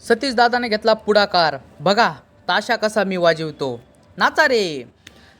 सतीश दादाने घेतला पुढाकार. बघा ताशा कसा मी वाजवतो, नाचा रे.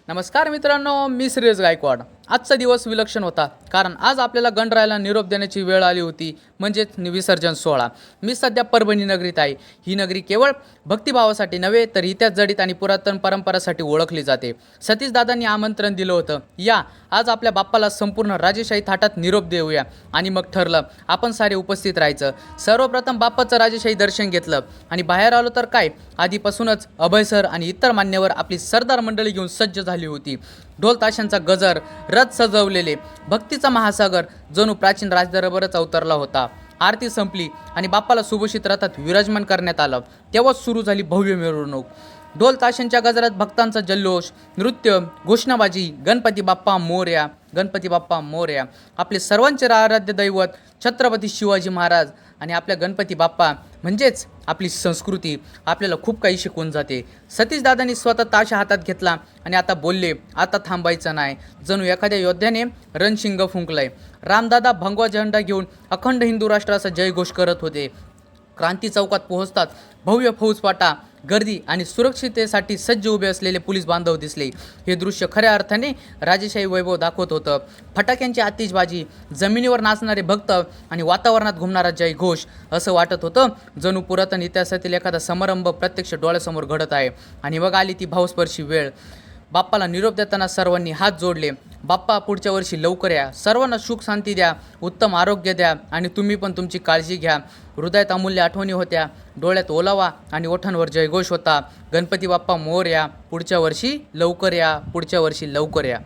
नमस्कार मित्रांनो, मी श्रेयस गायकवाड. आजचा दिवस विलक्षण होता, कारण आज आपल्याला गणरायाला निरोप देण्याची वेळ आली होती, म्हणजेच विसर्जन सोहळा. मी सध्या परभणी नगरीत आहे. ही नगरी केवळ भक्तिभावासाठी नव्हे तर इतिहास जडित आणि पुरातन परंपरासाठी ओळखली जाते. सतीश दादांनी आमंत्रण दिलं होतं, या आज आपल्या बाप्पाला संपूर्ण राजेशाही थाटात निरोप देऊया. आणि मग ठरलं आपण सारे उपस्थित राहायचं. सर्वप्रथम बाप्पाचं राजेशाही दर्शन घेतलं आणि बाहेर आलो तर काय, आधीपासूनच अभय सर आणि इतर मान्यवर आपली सरदार मंडळी घेऊन सज्ज झाली होती. ढोल ताशांचा गजर, रथ सजवलेले, भक्तीचा महासागर जणू प्राचीन राजदरबारच अवतरला होता. आरती संपली आणि बाप्पाला सुभूषित रथात विराजमान करण्यात आलं. तेव्हाच सुरू झाली भव्य मिरवणूक. ढोल ताशांच्या गजरात भक्तांचा जल्लोष, नृत्य, घोषणाबाजी, गणपती बाप्पा मोरया, गणपती बाप्पा मोरया. आपले सर्वांचे आराध्य दैवत छत्रपती शिवाजी महाराज आणि आपल्या गणपती बाप्पा म्हणजेच आपली संस्कृती आपल्याला खूप काही शिकवून जाते. सतीश दादांनी स्वतः ताशा हातात घेतला आणि आता बोलले, आता थांबायचं नाही. जणू एखाद्या योद्ध्याने रणशिंग फुंकलाय. रामदादा भगवा झेंडा घेऊन अखंड हिंदू राष्ट्राचा जयघोष करत होते. क्रांती चौकात पोहोचतात भव्य फौजफाटा, गर्दी आणि सुरक्षिततेसाठी सज्ज उभे असलेले पोलीस बांधव दिसले. हे दृश्य खऱ्या अर्थाने राजेशाही वैभव दाखवत होतं. फटाक्यांची आतिषबाजी, जमिनीवर नाचणारे भक्त आणि वातावरणात घुमणारा जयघोष. असं वाटत होतं जणू पुरातन इतिहासातील एखादा समारंभ प्रत्यक्ष डोळ्यासमोर घडत आहे. आणि मग आली ती भावस्पर्शी वेळ. बाप्पाला निरोप देताना सर्वांनी हात जोडले. बाप्पा पुढच्या वर्षी लवकर या, सर्वांना सुख शांती द्या, उत्तम आरोग्य द्या आणि तुम्ही पण तुमची काळजी घ्या. हृदयात अमूल्य आठवणी होत्या, डोळ्यात ओलावा आणि ओठांवर जयघोष होता. गणपती बाप्पा मोरया, पुढच्या वर्षी लवकर या, पुढच्या वर्षी लवकर या.